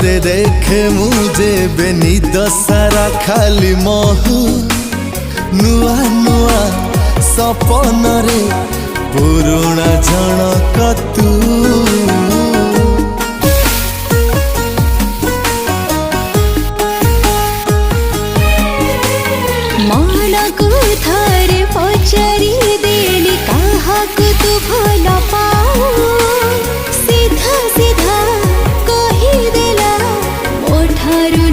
तोते देखे मुझे बेनी दसारा खाली महु नुआ नुआ सपन रे पुरुणा जनक तू मन को थरे पचारि देली काहाकु तू भल पाऊ सीधा सीधा कही देला मोठारु